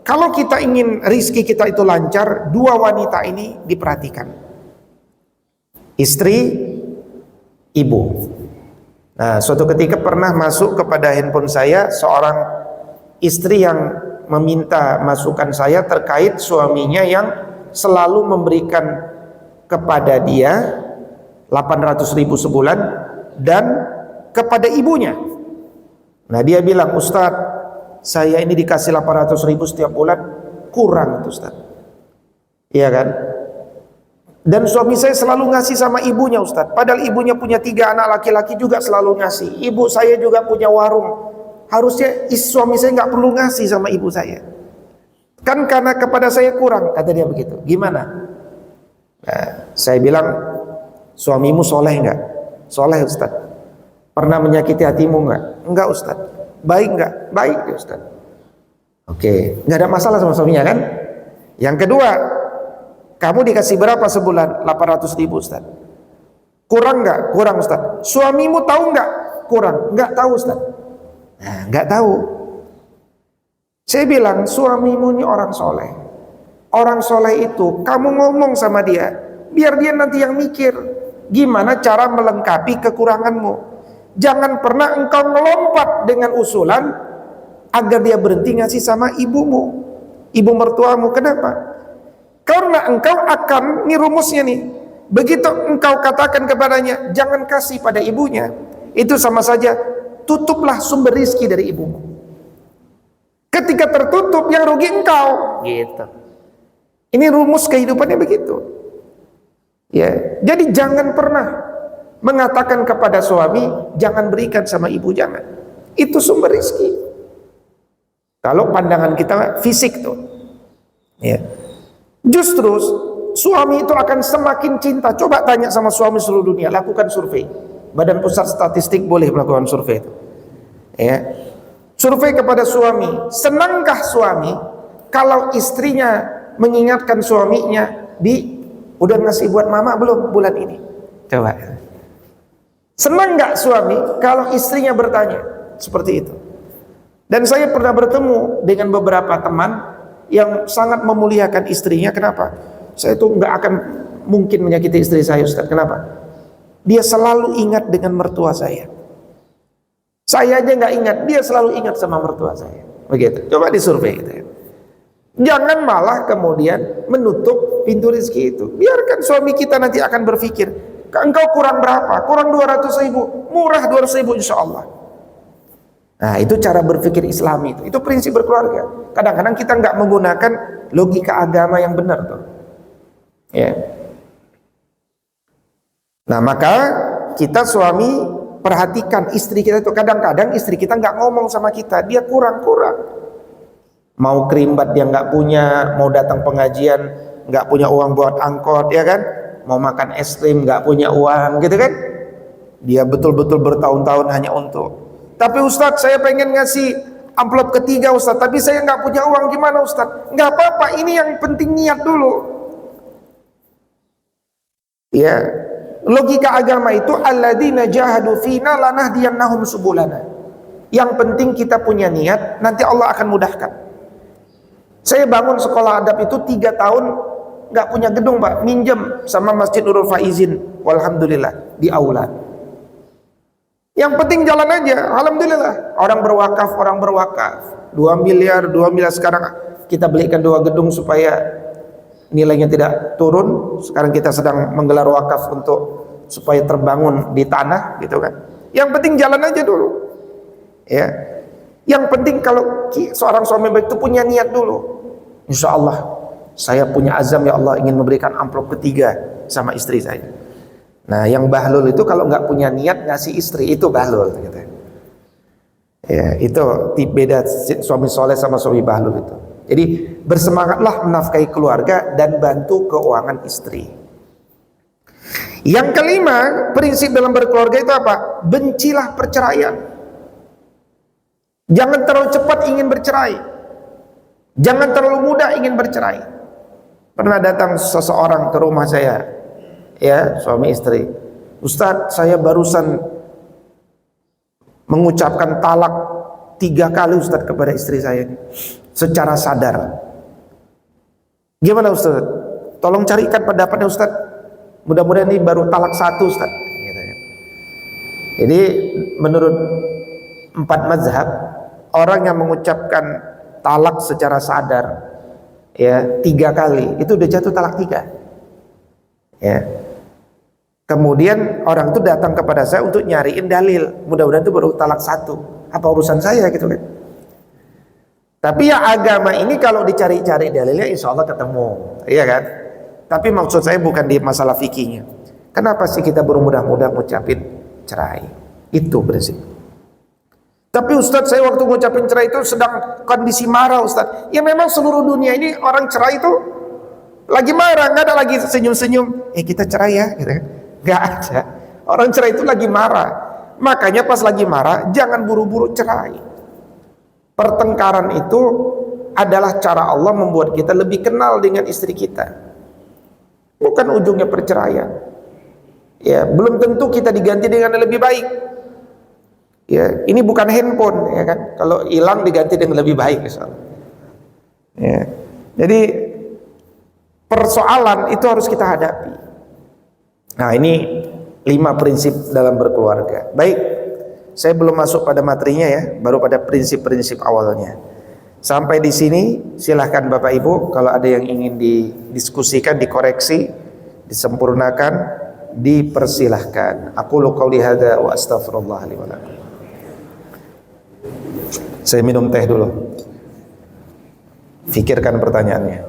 kalau kita ingin rizki kita itu lancar, 2 wanita ini diperhatikan, istri, ibu. Nah, suatu ketika pernah masuk kepada handphone saya seorang istri yang meminta masukan saya terkait suaminya yang selalu memberikan kepada dia 800.000 sebulan dan kepada ibunya. Nah, dia bilang, Ustadz, saya ini dikasih 800.000 setiap bulan, kurang itu Ustadz. Iya kan? Dan suami saya selalu ngasih sama ibunya Ustadz. Padahal ibunya punya 3 anak laki-laki juga selalu ngasih. Ibu saya juga punya warung. Harusnya suami saya nggak perlu ngasih sama ibu saya. Kan karena kepada saya kurang, kata dia begitu. Gimana? Nah, saya bilang, suamimu soleh nggak? Soleh Ustadz. Pernah menyakiti hatimu nggak? Enggak Ustadz. Baik nggak? Baik ya Ustadz. Oke, nggak ada masalah sama suaminya kan? Yang kedua, kamu dikasih berapa sebulan? 800.000 Ustaz. Kurang nggak? Kurang Ustaz. Suamimu tahu nggak? Kurang. Nggak tahu Ustaz. Nah, nggak tahu. Saya bilang, suamimu ini orang soleh. Orang soleh itu, kamu ngomong sama dia, biar dia nanti yang mikir gimana cara melengkapi kekuranganmu. Jangan pernah engkau melompat dengan usulan agar dia berhenti ngasih sama ibumu, ibu mertuamu. Kenapa? Karena engkau akan, ini rumusnya nih, begitu engkau katakan kepadanya jangan kasih pada ibunya, itu sama saja tutuplah sumber rizki dari ibumu. Ketika tertutup, yang rugi engkau. Gitu. Ini rumus kehidupannya begitu. Ya, jadi jangan pernah mengatakan kepada suami jangan berikan sama ibu, jangan. Itu sumber rizki. Kalau pandangan kita fisik tuh, ya. Justru suami itu akan semakin cinta. Coba tanya sama suami seluruh dunia, lakukan survei. Badan Pusat Statistik boleh melakukan survei itu. Ya. Survei kepada suami, senangkah suami kalau istrinya mengingatkan suaminya, udah ngasih buat mama belum bulan ini? Coba. Senang nggak suami kalau istrinya bertanya seperti itu? Dan saya pernah bertemu dengan beberapa teman yang sangat memuliakan istrinya. Kenapa? Saya tuh nggak akan mungkin menyakiti istri saya, Ustaz. Kenapa? Dia selalu ingat dengan mertua saya. Saya aja nggak ingat, dia selalu ingat sama mertua saya. Begitu. Coba disurvei gitu ya. Jangan malah kemudian menutup pintu rezeki itu. Biarkan suami kita nanti akan berpikir, engkau kurang berapa? Kurang 200.000, murah 200.000 insya Allah. Nah, itu cara berpikir Islami itu prinsip berkeluarga. Kadang-kadang kita nggak menggunakan logika agama yang benar tuh. Ya. Nah, maka kita suami perhatikan istri kita itu. Kadang-kadang istri kita nggak ngomong sama kita, dia kurang-kurang. Mau kerimbat dia nggak punya, mau datang pengajian nggak punya uang buat angkot, ya kan? Mau makan es krim nggak punya uang, gitu kan? Dia betul-betul bertahun-tahun hanya untuk. Tapi Ustadz, saya pengen ngasih amplop ketiga Ustadz, tapi saya nggak punya uang, gimana Ustadz? Nggak apa-apa, ini yang penting niat dulu. Ya, logika agama itu alladzina jahadu fina lanahdiyannahum subulana. Yang penting kita punya niat, nanti Allah akan mudahkan. Saya bangun sekolah adab itu 3 tahun nggak punya gedung, Pak, minjem sama Masjid Nurul Faizin, walhamdulillah di aula. Yang penting jalan aja, alhamdulillah. Orang berwakaf 2 miliar sekarang kita belikan 2 gedung supaya nilainya tidak turun. Sekarang kita sedang menggelar wakaf untuk supaya terbangun di tanah, gitu kan. Yang penting jalan aja dulu. Ya. Yang penting kalau seorang suami baik itu punya niat dulu. Insya Allah saya punya azam, ya Allah, ingin memberikan amplop ketiga sama istri saya. Nah, yang bahlul itu kalau nggak punya niat ngasih istri, itu bahlul gitu. Ya, itu beda suami soleh sama suami bahlul itu. Jadi bersemangatlah menafkahi keluarga dan bantu keuangan istri. Yang kelima, prinsip dalam berkeluarga itu apa? Bencilah perceraian. Jangan terlalu cepat ingin bercerai. Jangan terlalu mudah ingin bercerai. Pernah datang seseorang ke rumah saya, ya, suami istri. Ustadz, saya barusan mengucapkan talak 3 kali Ustadz kepada istri saya secara sadar. Gimana Ustadz? Tolong carikan pendapatnya Ustadz. Mudah-mudahan ini baru talak 1 Ustadz. Jadi menurut 4 mazhab, orang yang mengucapkan talak secara sadar ya 3 kali itu udah jatuh talak 3. Ya. Kemudian orang itu datang kepada saya untuk nyariin dalil, mudah-mudahan itu baru talak 1. Apa urusan saya gitu kan? Tapi ya agama ini kalau dicari-cari dalilnya insya Allah ketemu, iya kan? Tapi maksud saya bukan di masalah fikihnya. Kenapa sih kita bermudah-mudah ngucapin cerai? Itu prinsip. Tapi Ustadz, saya waktu ngucapin cerai itu sedang kondisi marah Ustadz. Ya memang seluruh dunia ini orang cerai itu lagi marah, nggak ada lagi senyum-senyum. Kita cerai ya, gitu. Nggak ada. Orang cerai itu lagi marah. Makanya pas lagi marah jangan buru-buru cerai. Pertengkaran itu adalah cara Allah membuat kita lebih kenal dengan istri kita. Bukan ujungnya perceraian. Ya, belum tentu kita diganti dengan yang lebih baik. Ya, ini bukan handphone, ya kan? Kalau hilang diganti dengan lebih baik, misalnya. Ya. Jadi persoalan itu harus kita hadapi. Nah, ini 5 prinsip dalam berkeluarga. Baik, Saya belum masuk pada materinya ya, baru pada prinsip-prinsip awalnya. Sampai di sini silahkan Bapak Ibu kalau ada yang ingin didiskusikan, dikoreksi, disempurnakan, dipersilahkan. Aqulu qauli hadza wa astaghfirullah li wa lakum. Saya minum teh dulu. Fikirkan pertanyaannya.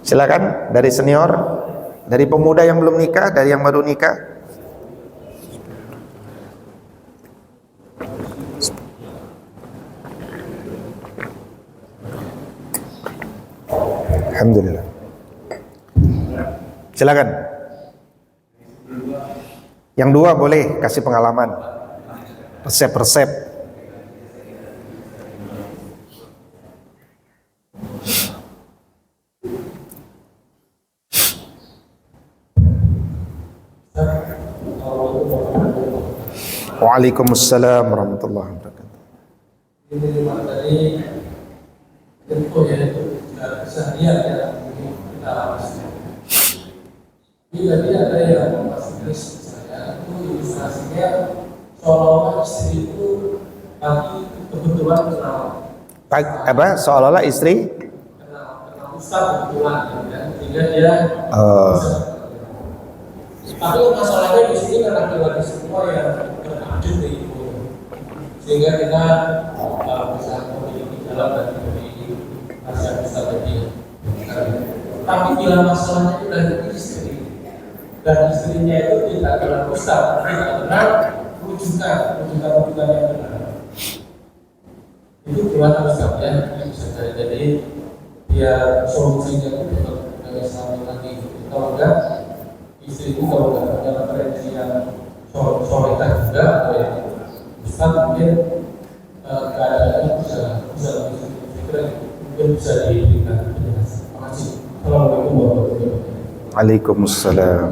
Silakan dari senior, dari pemuda yang belum nikah, dari yang baru nikah. Alhamdulillah. Silakan. Yang dua boleh kasih pengalaman, resep-resep. Waalaikumsalam warahmatullahi wabarakatuh. Ini dari info ya itu keseharian ya kita bila dia ada yang masih saya itu ilustrasinya seolah-olah istri itu lagi kebetulan kenal Seolah-olah istri kenal ustaz kebetulan ya, sehingga dia tapi masalahnya di sini karena lagi semua yang terkajut itu sehingga kita bisa memiliki jalan dan memiliki hasil bisa jadi. Tapi bila masalahnya itu dari istri dan istrinya itu tidak kenal ustaz, tidak kenal rujukan yang benar, itu gimana ustaz ya? Bisa jadi biar solusinya itu tidak sampai lagi. Kalau enggak istri itu kalau nggak punya referensi yang solekan juga, Ustaz mungkin keadaannya bisa lebih mungkin bisa diberikan penjelasan. Terima kasih. Assalamualaikum warahmatullahi wabarakatuh. Waalaikumsalam.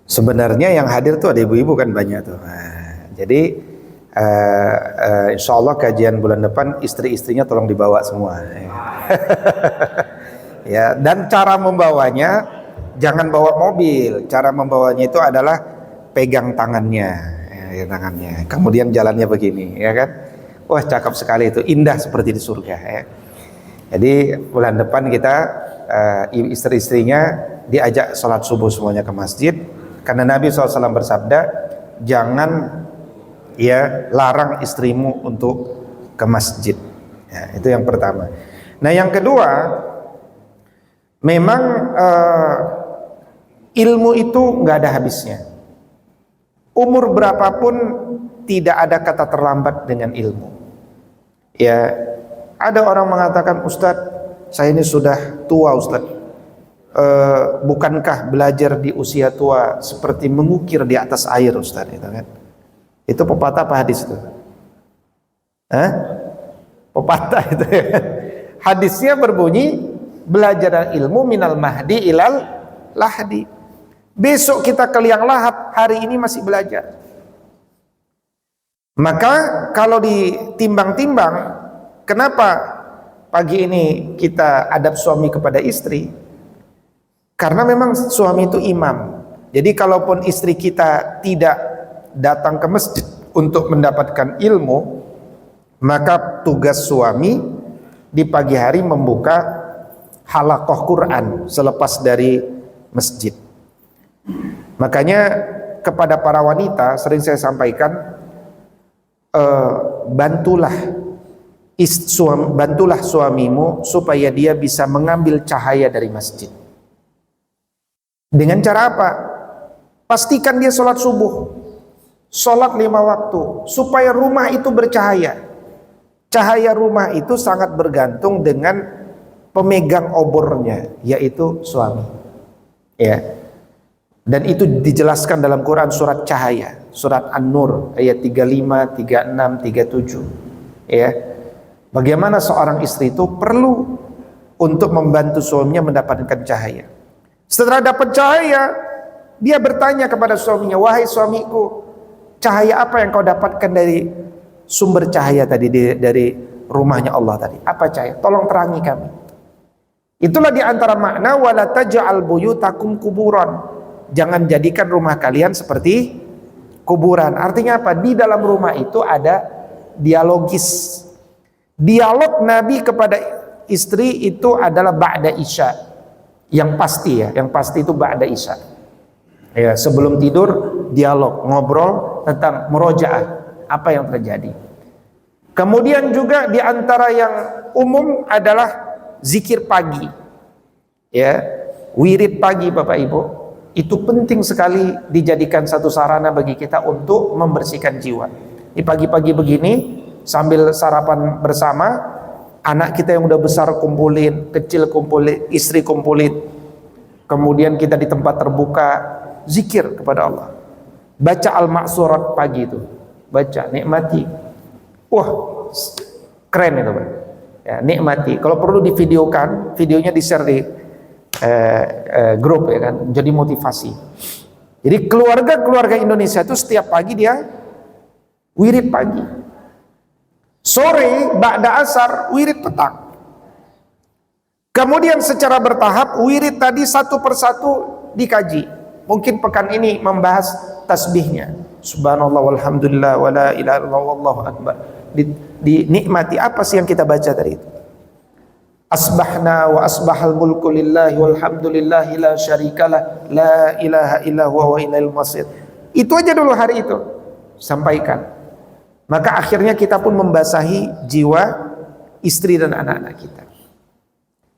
Sebenarnya yang hadir tuh ada ibu-ibu kan banyak tuh. Nah, jadi insya Allah kajian bulan depan istri-istrinya tolong dibawa semua. Ya, dan cara membawanya jangan bawa mobil. Cara membawanya itu adalah pegang tangannya, tangannya. Kemudian jalannya begini, ya kan? Wah, cakep sekali itu, indah seperti di surga. Ya. Jadi bulan depan kita istri-istrinya diajak sholat subuh semuanya ke masjid. Karena Nabi SAW bersabda, jangan ya larang istrimu untuk ke masjid. Ya, itu yang pertama. Nah, yang kedua. Memang ilmu itu nggak ada habisnya. Umur berapapun tidak ada kata terlambat dengan ilmu. Ya, ada orang mengatakan, Ustadz, saya ini sudah tua Ustadz. Bukankah belajar di usia tua seperti mengukir di atas air Ustadz? Itu kan? Itu pepatah apa hadis itu? Pepatah itu. Hadisnya berbunyi, belajar ilmu minal mahdi ilal lahdi. Besok kita ke liang lahat, hari ini masih belajar. Maka kalau ditimbang-timbang, kenapa pagi ini kita adab suami kepada istri? Karena memang suami itu imam. Jadi kalaupun istri kita tidak datang ke masjid untuk mendapatkan ilmu, maka tugas suami di pagi hari membuka halaqah Quran selepas dari masjid. Makanya kepada para wanita sering saya sampaikan, bantulah suamimu supaya dia bisa mengambil cahaya dari masjid. Dengan cara apa? Pastikan dia sholat subuh, sholat 5 waktu, supaya rumah itu bercahaya. Cahaya rumah itu sangat bergantung dengan pemegang obornya, yaitu suami. Ya. Dan itu dijelaskan dalam Quran surat Cahaya, surat An-Nur ayat 35, 36, 37. Ya. Bagaimana seorang istri itu perlu untuk membantu suaminya mendapatkan cahaya. Setelah dapat cahaya, dia bertanya kepada suaminya, wahai suamiku, cahaya apa yang kau dapatkan dari sumber cahaya tadi, dari rumahnya Allah tadi? Apa cahaya? Tolong terangi kami. Itulah di antara makna wala taj'al buyutakum kuburan. Jangan jadikan rumah kalian seperti kuburan. Artinya apa? Di dalam rumah itu ada dialogis. Dialog Nabi kepada istri itu adalah ba'da isya. Yang pasti ya, yang pasti itu ba'da isya. Ya, sebelum tidur dialog, ngobrol tentang murojaah, apa yang terjadi. Kemudian juga di antara yang umum adalah zikir pagi, ya, wirid pagi Bapak Ibu, itu penting sekali dijadikan satu sarana bagi kita untuk membersihkan jiwa. Di pagi-pagi begini, sambil sarapan bersama, anak kita yang udah besar kumpulin, kecil kumpulin, istri kumpulin, kemudian kita di tempat terbuka, zikir kepada Allah, baca al-ma'surat pagi itu, baca, nikmati, wah keren itu Pak. Ya, nikmati. Kalau perlu divideokan, videonya di-share di grup ya kan, jadi motivasi. Jadi keluarga Indonesia itu setiap pagi dia wirid pagi, sore ba'da asar wirid petang, kemudian secara bertahap wirid tadi satu persatu dikaji. Mungkin pekan ini membahas tasbihnya, subhanallah walhamdulillah wala ilaha illallah wallahu akbar. Dinikmati apa sih yang kita baca dari itu. Asbahna wa asbahal mulku lillahi walhamdulillahi la syarikalah la ilaha illa huwa wa ilaihil masir. Itu aja dulu hari itu sampaikan. Maka akhirnya kita pun membasahi jiwa istri dan anak-anak kita.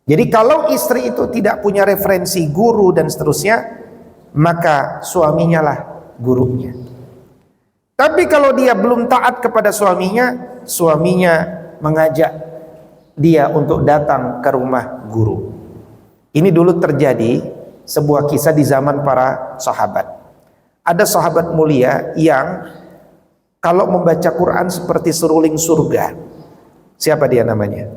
Jadi kalau istri itu tidak punya referensi guru dan seterusnya, maka suaminya lah gurunya. Tapi kalau dia belum taat kepada suaminya, suaminya mengajak dia untuk datang ke rumah guru. Ini dulu terjadi sebuah kisah di zaman para sahabat. Ada sahabat mulia yang kalau membaca Quran seperti seruling surga. Siapa dia namanya?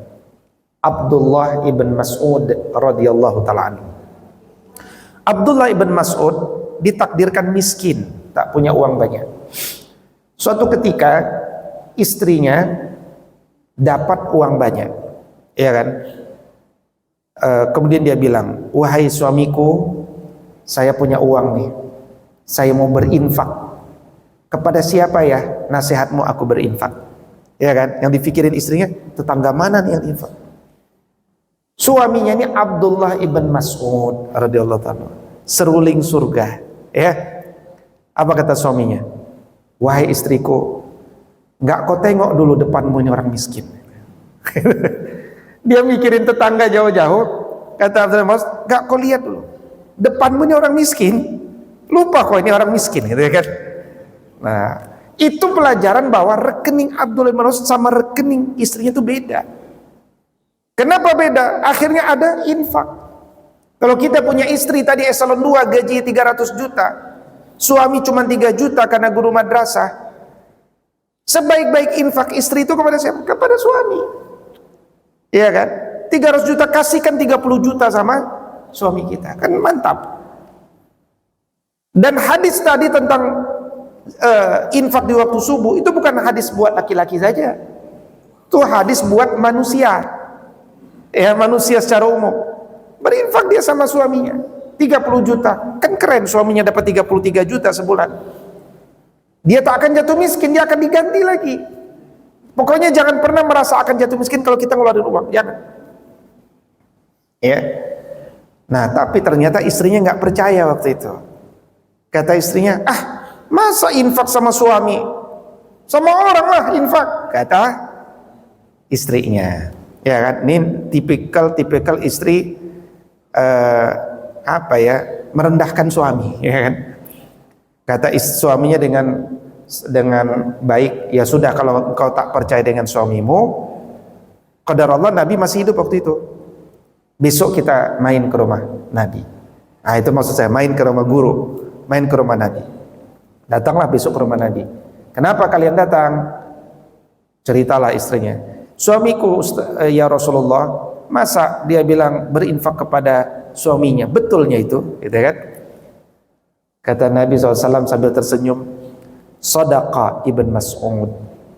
Abdullah ibn Mas'ud radhiyallahu ta'ala anhu. Abdullah ibn Mas'ud ditakdirkan miskin, tak punya uang banyak. Suatu ketika istrinya dapat uang banyak, ya kan? Kemudian dia bilang, wahai suamiku, saya punya uang nih, saya mau berinfak. Kepada siapa ya nasihatmu aku berinfak? Ya kan? Yang dipikirin istrinya, tetangga mana nih yang infak? Suaminya ini Abdullah ibn Mas'ud radhiyallahu ta'ala, seruling surga. Ya, apa kata suaminya? Wahai istriku, nggak kau tengok dulu depanmu ini orang miskin. Dia mikirin tetangga jauh-jauh. Kata Abdullah Mas, nggak kau lihat dulu depanmu ini orang miskin. Lupa kau ini orang miskin, gitu ya kan? Nah, itu pelajaran bahwa rekening Abdullah bin Mas'ud sama rekening istrinya itu beda. Kenapa beda? Akhirnya ada infak. Kalau kita punya istri tadi eselon 2 gaji 300 juta, suami cuma 3 juta karena guru madrasah, sebaik-baik infak istri itu kepada siapa? Kepada suami. Iya kan? 300 juta kasihkan 30 juta sama suami kita, kan mantap. Dan hadis tadi tentang infak di waktu subuh itu bukan hadis buat laki-laki saja, itu hadis buat manusia. Ya, manusia secara umum berinfak dia sama suaminya 30 juta, kan keren, suaminya dapat 33 juta sebulan. Dia tak akan jatuh miskin, dia akan diganti lagi. Pokoknya jangan pernah merasa akan jatuh miskin kalau kita ngeluarin uang, jangan. Ya. Nah, tapi ternyata istrinya nggak percaya waktu itu. Kata istrinya, masa infak sama suami? Sama orang lah infak, kata istrinya. Ya kan, ini tipikal istri merendahkan suami, ya kan. Kata suaminya dengan baik, ya sudah kalau engkau tak percaya dengan suamimu, qadar Allah Nabi masih hidup waktu itu. Besok kita main ke rumah Nabi. Nah, itu maksud saya, main ke rumah guru, main ke rumah Nabi. Datanglah besok ke rumah Nabi. Kenapa kalian datang? Ceritalah istrinya. Suamiku ya Rasulullah, masa dia bilang berinfak kepada suaminya, betulnya itu, gitu kan? Kata Nabi SAW sambil tersenyum, Shadaqa Ibn Mas'ud,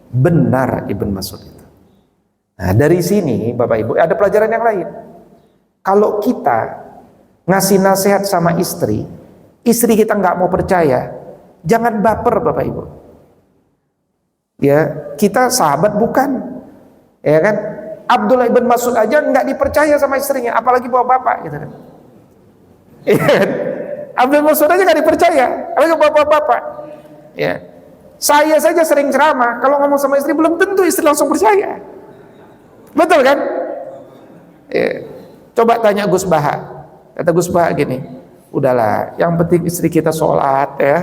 benar Ibn Mas'ud itu. Nah, dari sini Bapak Ibu ada pelajaran yang lain. Kalau kita ngasih nasihat sama istri kita nggak mau percaya, jangan baper Bapak Ibu. Ya, kita sahabat bukan, ya kan? Abdullah bin Mas'ud aja nggak dipercaya sama istrinya, apalagi bapak-bapak, gitu kan? Ya kan? Abdullah bin Mas'ud aja nggak dipercaya, apalagi bapak-bapak. Ya, saya saja sering ceramah, kalau ngomong sama istri belum tentu istri langsung percaya, betul kan? Ya. Coba tanya Gus Baha, kata Gus Baha gini, udahlah, yang penting istri kita sholat ya.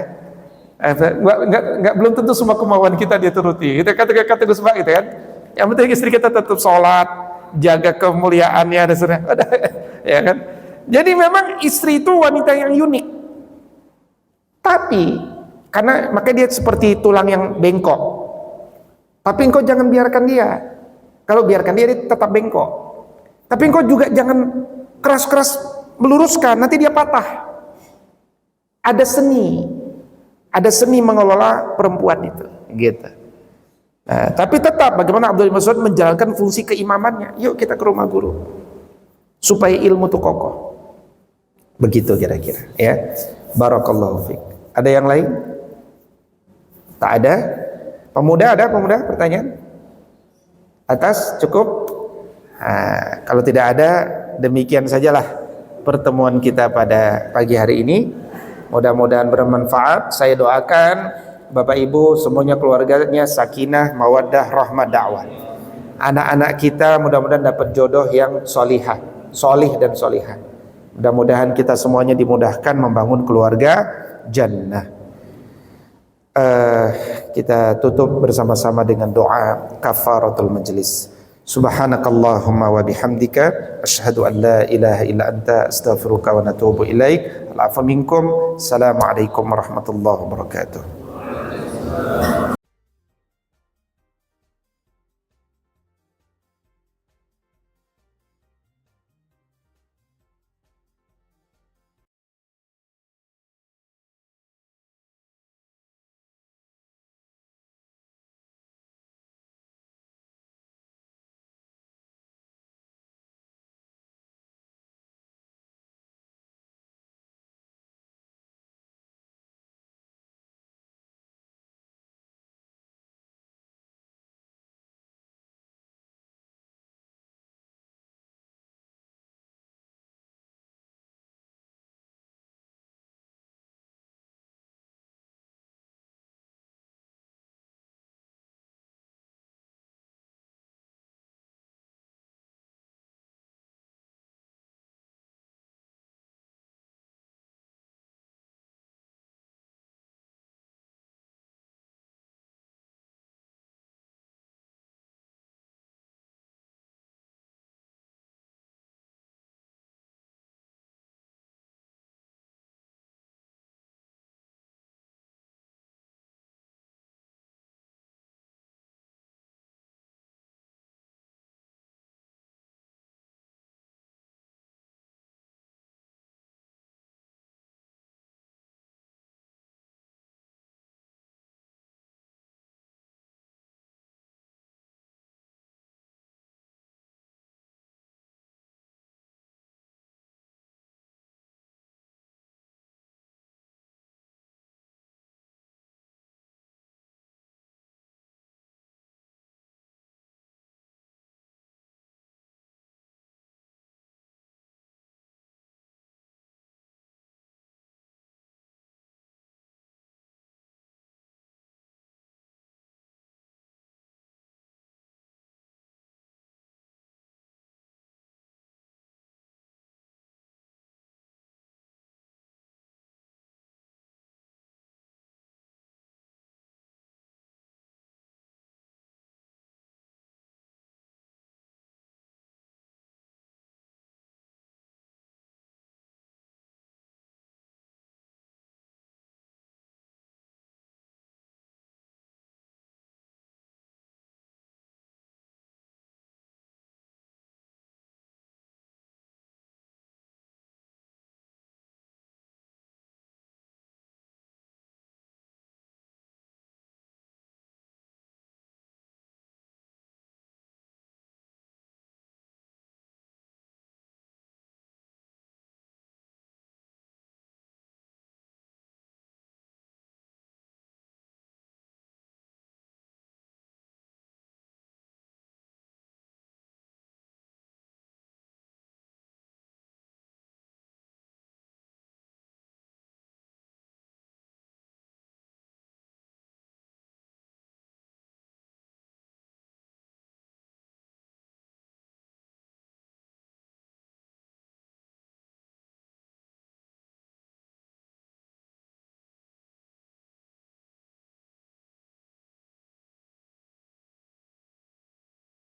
Belum tentu semua kemauan kita dia turuti. Itu kata Gus Baha gitu kan. Yang penting istri kita tetap sholat, jaga kemuliaannya dan sebagainya. Ya kan? Jadi memang istri itu wanita yang unik. Tapi karena makanya dia seperti tulang yang bengkok. Tapi engkau jangan biarkan dia. Kalau biarkan dia tetap bengkok. Tapi engkau juga jangan keras-keras meluruskan, nanti dia patah. Ada seni mengelola perempuan itu, gitu. Nah, tapi tetap bagaimana Abdullah bin Mas'ud menjalankan fungsi keimamannya. Yuk kita ke rumah guru supaya ilmu itu kokoh. Begitu kira-kira, ya. Barakallahu fiik. Ada yang lain? Tak ada? Pemuda ada? Pemuda pertanyaan? Atas cukup? Nah, kalau tidak ada, demikian sajalah pertemuan kita pada pagi hari ini. Mudah-mudahan bermanfaat. Saya doakan Bapak Ibu semuanya, keluarganya sakinah, mawaddah, rahmah, dakwah. Anak-anak kita mudah-mudahan dapat jodoh yang solihah, solih dan solihah. Mudah-mudahan kita semuanya dimudahkan membangun keluarga jannah. Kita tutup bersama-sama dengan doa kafaratul majlis. Subhanakallahumma wa bihamdika asyhadu an la ilaha illa anta astaghfiruka wa natubu ilaik. Al-'afwa minkum. Assalamualaikum warahmatullahi wabarakatuh.